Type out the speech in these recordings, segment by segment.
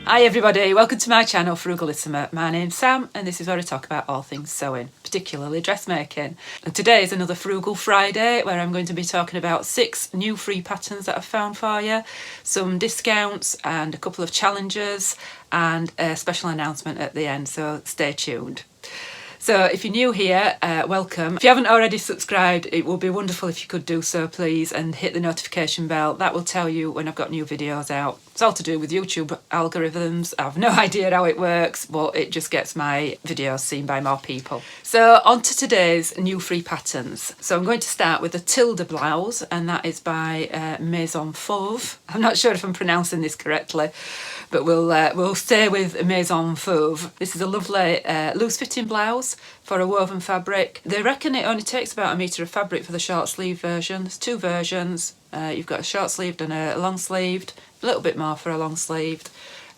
Hi everybody, welcome to my channel Frugalisama. My name's Sam and this is where I talk about all things sewing, particularly dressmaking. And today is another Frugal Friday where I'm going to be talking about 6 new free patterns that I've found for you, some discounts and a couple of challenges and a special announcement at the end, so stay tuned. So if you're new here, welcome. If you haven't already subscribed, it would be wonderful if you could do so please and hit the notification bell. That will tell you when I've got new videos out. It's all to do with YouTube algorithms. I have no idea how it works, but it just gets my videos seen by more people. So on to today's new free patterns. So I'm going to start with the Tilda blouse, and that is by Maison Fauve. I'm not sure if I'm pronouncing this correctly, but we'll stay with Maison Fauve. This is a lovely loose fitting blouse for a woven fabric. They reckon it only takes about 1 metre of fabric for the short sleeve version. There's 2 versions. You've got a short sleeved and a long sleeved, a little bit more for a long sleeved,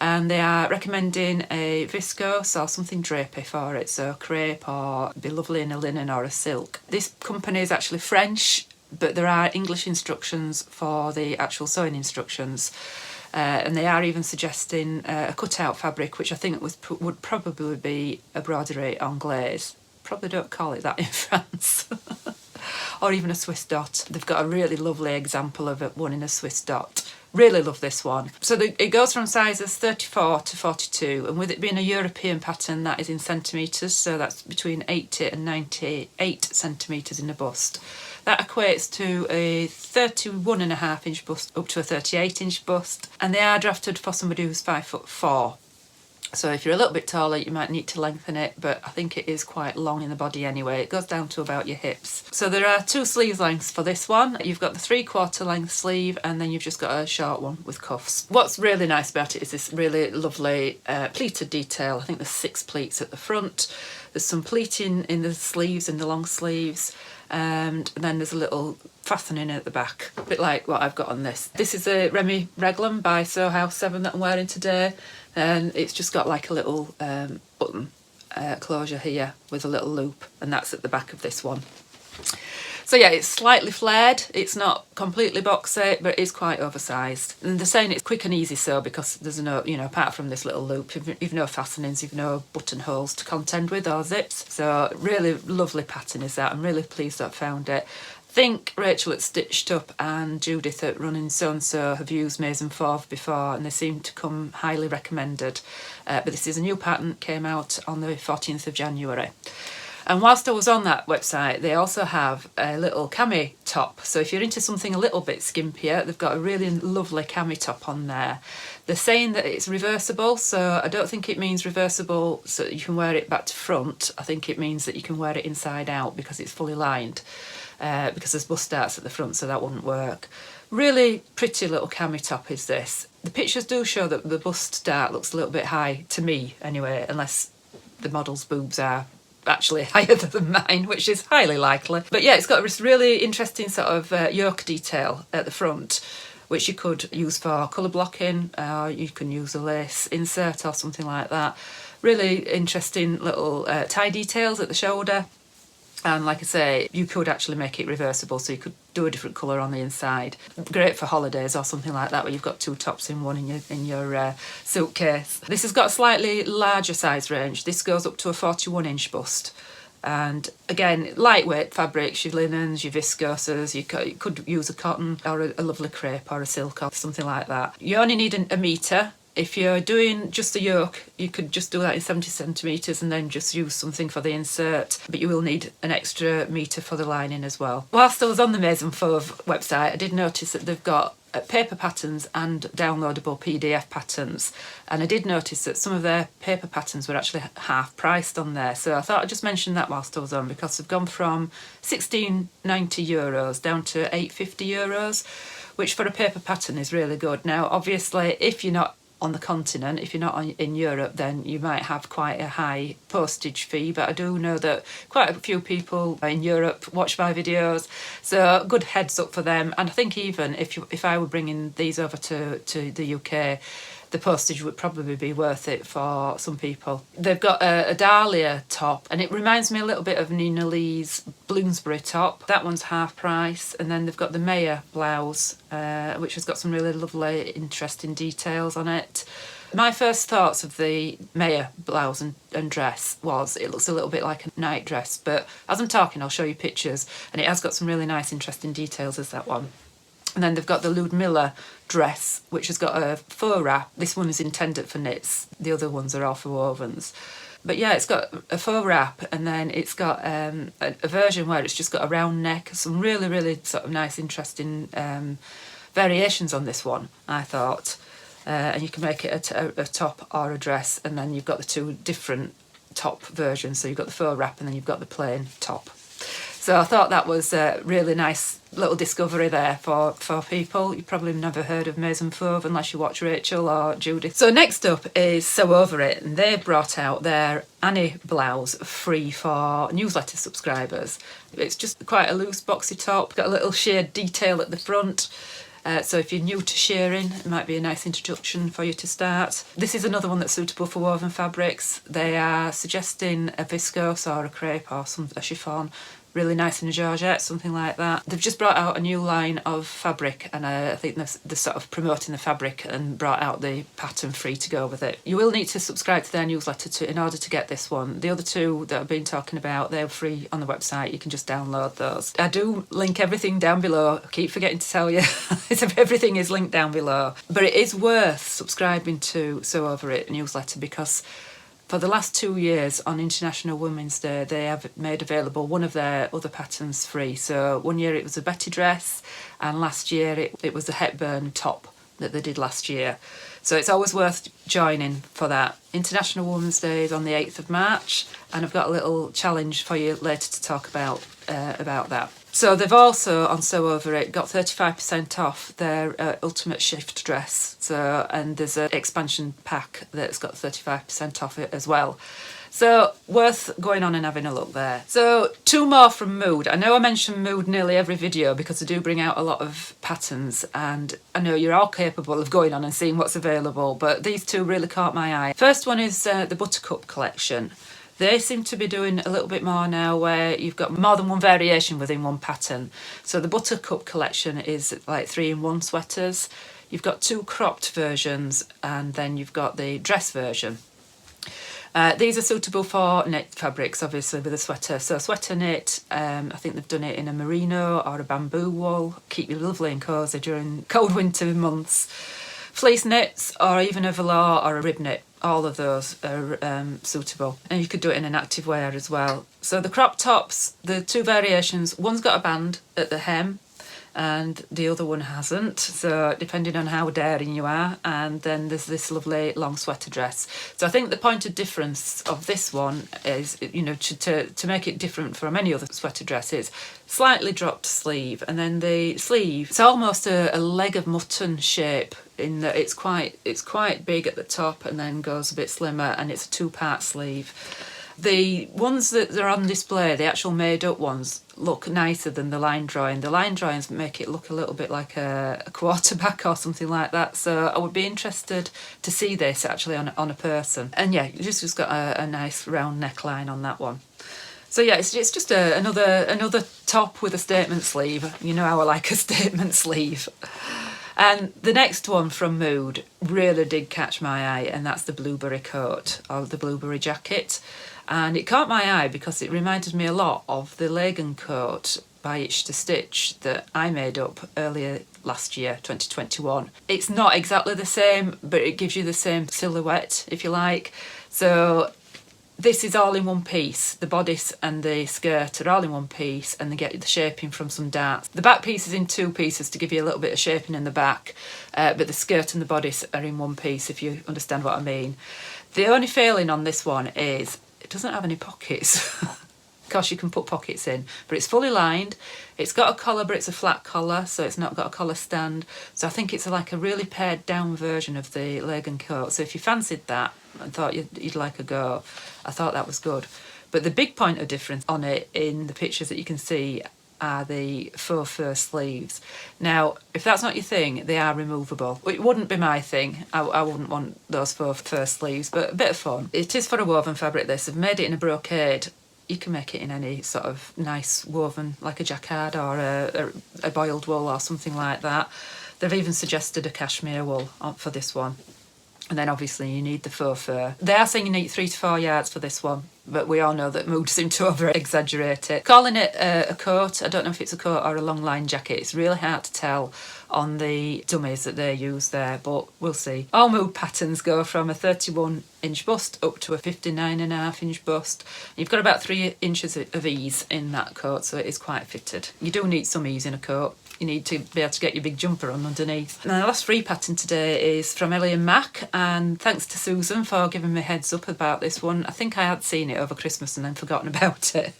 and they are recommending a viscose or something drapey for it, so crepe, or it'd be lovely in a linen or a silk. This company is actually French, but there are English instructions for the actual sewing instructions. And they are even suggesting a cut-out fabric, which I think would probably be a broderie anglaise. Probably don't call it that in France. Or even a Swiss dot. They've got a really lovely example of one in a Swiss dot. Really love this one. So it goes from sizes 34 to 42, and with it being a European pattern, that is in centimetres, so that's between 80 and 98 centimetres in a bust. That equates to a 31.5 inch bust up to a 38 inch bust, and they are drafted for somebody who's 5'4". So if you're a little bit taller, you might need to lengthen it, but I think it is quite long in the body anyway. It goes down to about your hips. So there are 2 sleeve lengths for this one. You've got the 3/4 length sleeve, and then you've just got a short one with cuffs. What's really nice about it is this really lovely pleated detail. I think there's 6 pleats at the front. There's some pleating in the sleeves, in the long sleeves, and then there's a little fastening at the back, a bit like what I've got on this. This is a Remy Raglan by Sew House 7 that I'm wearing today, and it's just got like a little button closure here with a little loop, and that's at the back of this one. So yeah, it's slightly flared. It's not completely boxy, but it's quite oversized. And they're saying it's quick and easy sew because there's no, apart from this little loop, you've no fastenings, you've no buttonholes to contend with or zips. So really lovely pattern is that. I'm really pleased that I found it. I think Rachel at Stitched Up and Judith at Running So and So have used Maison Fauve before, and they seem to come highly recommended. But this is a new pattern, came out on the 14th of January. And whilst I was on that website, they also have a little Cami top. So if you're into something a little bit skimpier, they've got a really lovely Cami top on there. They're saying that it's reversible, so I don't think it means reversible so that you can wear it back to front. I think it means that you can wear it inside out because it's fully lined. Because there's bust darts at the front, so that wouldn't work. Really pretty little Cami top is this. The pictures do show that the bust dart looks a little bit high, to me anyway, unless the model's boobs are actually higher than mine, which is highly likely. But yeah, it's got this really interesting sort of yoke detail at the front, which you could use for colour blocking, or you can use a lace insert or something like that. Really interesting little tie details at the shoulder. And like I say, you could actually make it reversible, so you could do a different colour on the inside. Great for holidays or something like that, where you've got 2 tops in one in your suitcase. This has got a slightly larger size range. This goes up to a 41 inch bust. And again, lightweight fabrics, your linens, your viscoses, you could use a cotton or a lovely crepe or a silk or something like that. You only need a metre. If you're doing just the yoke, you could just do that in 70 centimetres and then just use something for the insert, but you will need an extra metre for the lining as well. Whilst I was on the Maison Fauve website, I did notice that they've got paper patterns and downloadable PDF patterns, and I did notice that some of their paper patterns were actually half priced on there, so I thought I'd just mention that whilst I was on, because they've gone from €16.90 down to €8.50, which for a paper pattern is really good. Now obviously, if you're not on the continent, if you're not in Europe, then you might have quite a high postage fee, but I do know that quite a few people in Europe watch my videos, so good heads up for them. And I think even if I were bringing these over to the UK, the postage would probably be worth it for some people. They've got a Dahlia top, and it reminds me a little bit of Nina Lee's Bloomsbury top. That one's half price. And then they've got the Mayer blouse, which has got some really lovely, interesting details on it. My first thoughts of the Maya blouse and dress was it looks a little bit like a night dress, but as I'm talking I'll show you pictures, and it has got some really nice interesting details as that one. And then they've got the Ludmilla dress, which has got a faux wrap. This one is intended for knits, the other ones are all for wovens. But yeah, it's got a faux wrap, and then it's got a version where it's just got a round neck. Some really, really sort of nice, interesting variations on this one, I thought. And you can make it a top or a dress, and then you've got the two different top versions. So you've got the faux wrap and then you've got the plain top. So I thought that was a really nice little discovery there for people. You've probably never heard of Maison Fauve unless you watch Rachel or Judith. So next up is Sew Over It, and they brought out their Annie blouse free for newsletter subscribers. It's just quite a loose boxy top, got a little sheared detail at the front. So if you're new to shearing, it might be a nice introduction for you to start. This is another one that's suitable for woven fabrics. They are suggesting a viscose or a crepe or a chiffon, really nice in a georgette, something like that. They've just brought out a new line of fabric, and I think they're sort of promoting the fabric and brought out the pattern free to go with it. You will need to subscribe to their newsletter in order to get this one. The other two that I've been talking about, they're free on the website. You can just download those. I do link everything down below. I keep forgetting to tell you. Everything is linked down below. But it is worth subscribing to Sew Over It newsletter, because for the last 2 years on International Women's Day, they have made available one of their other patterns free. So one year it was a Betty dress, and last year it was a Hepburn top that they did last year. So it's always worth joining for that. International Women's Day is on the 8th of March, and I've got a little challenge for you later to talk about that. So they've also, on Sew Over It, got 35% off their Ultimate Shift dress. So, and there's an expansion pack that's got 35% off it as well. So worth going on and having a look there. So 2 more from Mood. I know I mention Mood nearly every video because I do bring out a lot of patterns, and I know you're all capable of going on and seeing what's available, but these 2 really caught my eye. First one is the Buttercup collection. They seem to be doing a little bit more now where you've got more than one variation within one pattern. So the Buttercup collection is like 3-in-1 sweaters. You've got 2 cropped versions, and then you've got the dress version. These are suitable for knit fabrics, obviously, with a sweater. So sweater knit, I think they've done it in a merino or a bamboo wool. Keep you lovely and cosy during cold winter months. Fleece knits, or even a velour or a rib knit. All of those are suitable, and you could do it in an active wear as well. So the crop tops, the 2 variations, one's got a band at the hem and the other one hasn't, so depending on how daring you are. And then there's this lovely long sweater dress. So I think the point of difference of this one is, you know, to make it different from any other sweater dress, is slightly dropped sleeve, and then the sleeve, it's almost a leg of mutton shape in that it's quite big at the top and then goes a bit slimmer, and it's a 2-part sleeve. The ones that are on display, the actual made up ones, look nicer than the line drawing. The line drawings make it look a little bit like a quarterback or something like that. So I would be interested to see this actually on a person. And yeah, it's just got a nice round neckline on that one. So yeah, it's just another top with a statement sleeve. You know how I like a statement sleeve. And the next one from Mood really did catch my eye, and that's the blueberry coat, or the blueberry jacket. And it caught my eye because it reminded me a lot of the Lagan coat by Itch to Stitch that I made up earlier last year, 2021. It's not exactly the same, but it gives you the same silhouette, if you like. So this is all in one piece. The bodice and the skirt are all in one piece, and they get the shaping from some darts. The back piece is in 2 pieces to give you a little bit of shaping in the back, but the skirt and the bodice are in one piece, if you understand what I mean. The only failing on this one is it doesn't have any pockets. Of course, you can put pockets in, but it's fully lined. It's got a collar, but it's a flat collar, so it's not got a collar stand. So I think it's like a really pared down version of the Lagan coat. So if you fancied that and thought you'd like a go, I thought that was good. But the big point of difference on it in the pictures that you can see are the faux fur sleeves. Now, if that's not your thing, they are removable. It wouldn't be my thing. I wouldn't want those faux fur sleeves, but a bit of fun. It is for a woven fabric, this. I've made it in a brocade. You can make it in any sort of nice woven, like a jacquard or a boiled wool or something like that. They've even suggested a cashmere wool for this one. And then obviously you need the faux fur. They are saying you need 3 to 4 yards for this one, but we all know that Mood seem to over-exaggerate it. Calling it a coat, I don't know if it's a coat or a long line jacket. It's really hard to tell on the dummies that they use there, but we'll see. All Mood patterns go from a 31-inch bust up to a 59.5-inch bust. You've got about 3 inches of ease in that coat, so it is quite fitted. You do need some ease in a coat. You need to be able to get your big jumper on underneath. And the last free pattern today is from Ellie and Mac, and thanks to Susan for giving me a heads up about this one. I think I had seen it over Christmas and then forgotten about it.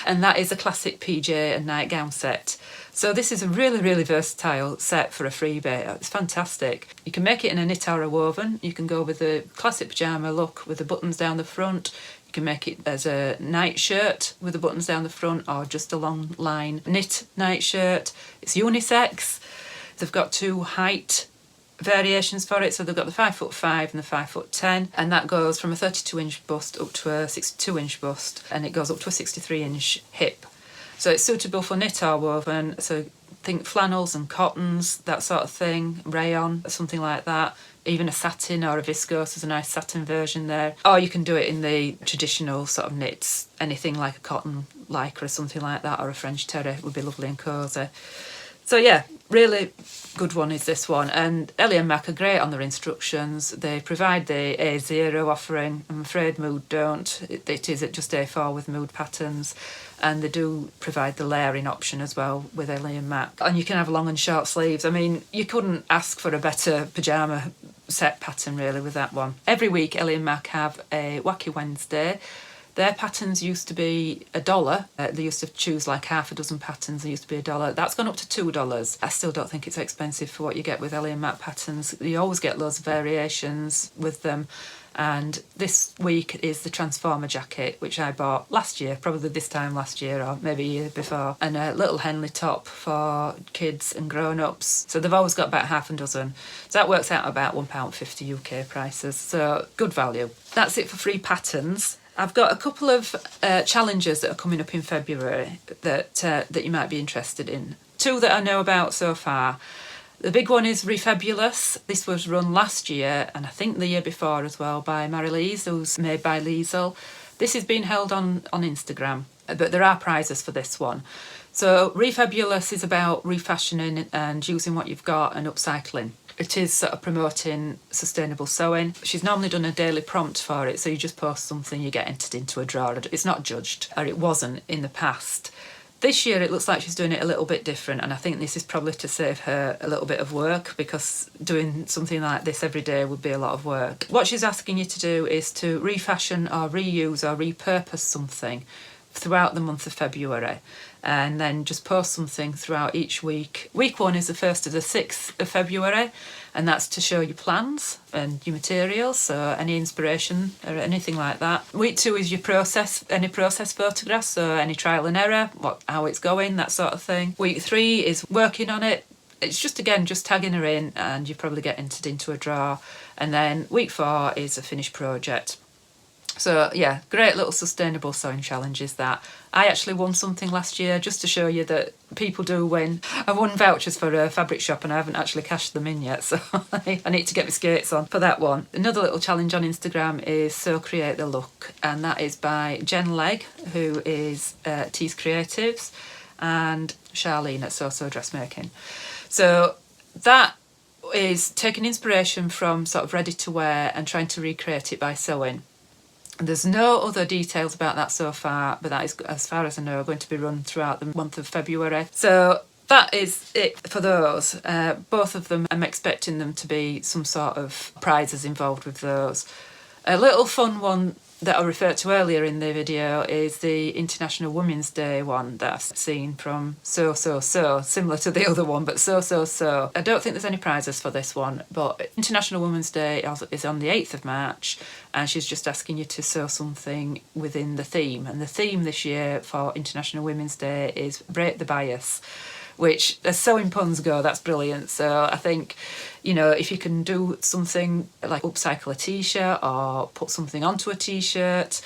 And that is a classic PJ and nightgown set. So this is a really, really versatile set for a freebie. It's fantastic. You can make it in a knit or a woven. You can go with the classic pyjama look with the buttons down the front. You can make it as a night shirt with the buttons down the front, or just a long line knit night shirt. It's unisex. They've got 2 height variations for it. So they've got the 5'5" and the 5'10", and that goes from a 32-inch bust up to a 62-inch bust, and it goes up to a 63-inch hip. So it's suitable for knit or woven. So think flannels and cottons, that sort of thing, rayon, something like that. Even a satin or a viscose, there's a nice satin version there. Or you can do it in the traditional sort of knits, anything like a cotton lycra, something like that, or a French terre would be lovely and cosy. So yeah, really good one is this one. And Ellie and Mac are great on their instructions. They provide the A0 offering. I'm afraid Mood don't. It is at just A4 with Mood patterns. And they do provide the layering option as well with Ellie and Mac. And you can have long and short sleeves. I mean, you couldn't ask for a better pyjama set pattern really with that one. Every week Ellie and Mac have a Wacky Wednesday. Their patterns used to be $1. They used to choose like half a dozen patterns. They used to be $1. That's gone up to $2. I still don't think it's expensive for what you get with Ellie and Mac patterns. You always get loads of variations with them. And this week is the Transformer jacket, which I bought last year, probably this time last year or maybe a year before, and a little Henley top for kids and grown-ups. So they've always got about half a dozen. So that works out about £1.50 UK prices. So good value. That's it for free patterns. I've got a couple of challenges that are coming up in February that you might be interested in. 2 that I know about so far. The big one is Refabulous. This was run last year and I think the year before as well by Marie-Lise, who's made by Liesel. This is being held on Instagram, but there are prizes for this one. So Refabulous is about refashioning and using what you've got and upcycling. It is sort of promoting sustainable sewing. She's normally done a daily prompt for it, so you just post something, you get entered into a draw. It's not judged, or it wasn't in the past. This year it looks like she's doing it a little bit different, and I think this is probably to save her a little bit of work, because doing something like this every day would be a lot of work. What she's asking you to do is to refashion or reuse or repurpose something throughout the month of February, and then just post something throughout each week. Week 1 is the 1st to the 6th of February, and that's to show your plans and your materials, so any inspiration or anything like that. Week 2 is your process, any process photographs, so any trial and error, how it's going, that sort of thing. Week 3 is working on it. It's just, again, just tagging her in and you probably get entered into a draw. And then week 4 is a finished project. So yeah, great little sustainable sewing challenges that. I actually won something last year, just to show you that people do win. I won vouchers for a fabric shop and I haven't actually cashed them in yet, so I need to get my skates on for that one. Another little challenge on Instagram is Sew Create the Look, and that is by Jen Legg, who is Tees Creatives, and Charlene at So Dressmaking. So that is taking inspiration from sort of ready to wear and trying to recreate it by sewing. There's no other details about that so far, but that is, as far as I know, going to be run throughout the month of February. So that is it for those. Both of them, I'm expecting them to be some sort of prizes involved with those. A little fun one that I referred to earlier in the video is the International Women's Day one that I've seen from So, similar to the other one, but So. I don't think there's any prizes for this one, but International Women's Day is on the 8th of March, and she's just asking you to sew something within the theme. And the theme this year for International Women's Day is Break the Bias, which, as sewing puns go, that's brilliant. So I think, you know, if you can do something like upcycle a t-shirt or put something onto a t-shirt,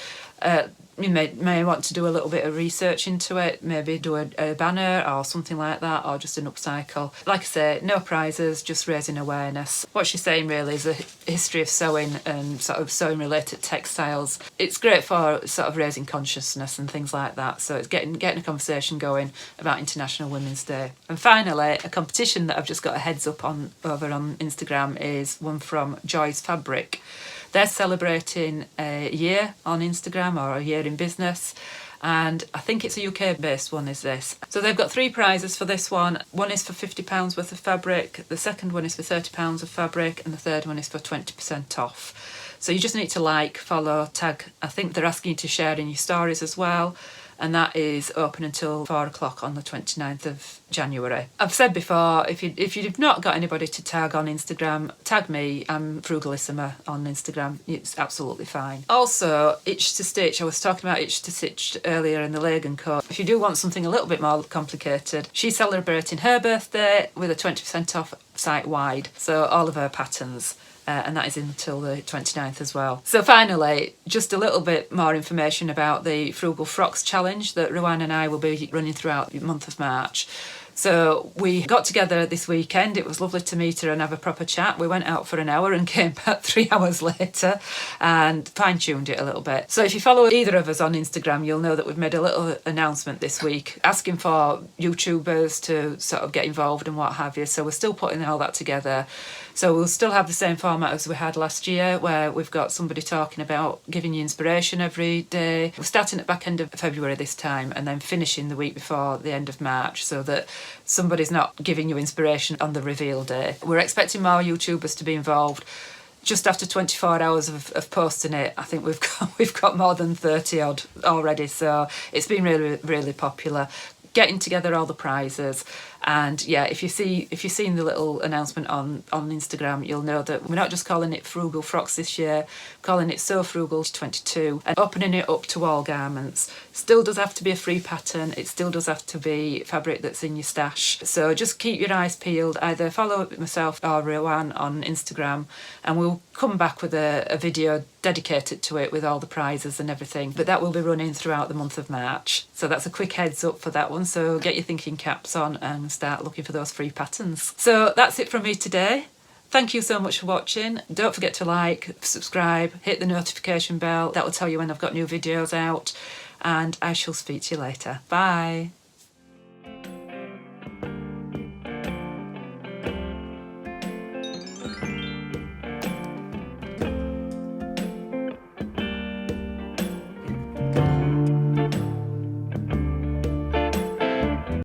You may want to do a little bit of research into it, maybe do a banner or something like that, or just an upcycle. Like I say, no prizes, just raising awareness. What she's saying really is a history of sewing and sort of sewing related textiles. It's great for sort of raising consciousness and things like that, so it's getting a conversation going about International Women's Day. And finally, a competition that I've just got a heads up on over on Instagram is one from Joy's Fabric. They're celebrating a year on Instagram, or a year in business, and I think it's a UK based one is this. So they've got 3 prizes for this one. One is for £50 worth of fabric, the second one is for £30 of fabric, and the third one is for 20% off. So you just need to like, follow, tag. I think they're asking you to share in your stories as well, and that is open until 4 o'clock on the 29th of January. I've said before, if you've not got anybody to tag on Instagram, tag me. I'm Frugalisama on Instagram. It's absolutely fine. Also, Itch to Stitch. I was talking about Itch to Stitch earlier in the Lagan Co. If you do want something a little bit more complicated, she's celebrating her birthday with a 20% off site-wide. So all of her patterns. And that is until the 29th as well. So finally, just a little bit more information about the Frugal Frocks challenge that Ruan and I will be running throughout the month of March. So we got together this weekend. It was lovely to meet her and have a proper chat. We went out for an hour and came back 3 hours later and fine-tuned it a little bit. So if you follow either of us on Instagram, you'll know that we've made a little announcement this week asking for YouTubers to sort of get involved and what have you. So we're still putting all that together. So we'll still have the same format as we had last year, where we've got somebody talking about giving you inspiration every day. We're starting at back end of February this time and then finishing the week before the end of March, so that somebody's not giving you inspiration on the reveal day. We're expecting more YouTubers to be involved. Just after 24 hours of posting it, I think we've got more than 30 odd already, so it's been really, really popular. Getting together all the prizes, and yeah, if you've seen the little announcement on Instagram, you'll know that we're not just calling it Frugal Frocks this year, calling it So Frugal 22, and opening it up to all garments. Still does have to be a free pattern, it still does have to be fabric that's in your stash, so just keep your eyes peeled. Either follow myself or Ruan on Instagram, and we'll come back with a video dedicated to it with all the prizes and everything, but that will be running throughout the month of March. So that's a quick heads up for that one, so get your thinking caps on and start looking for those free patterns. So that's it from me today. Thank you so much for watching. Don't forget to like, subscribe, hit the notification bell. That will tell you when I've got new videos out, and I shall speak to you later. Bye.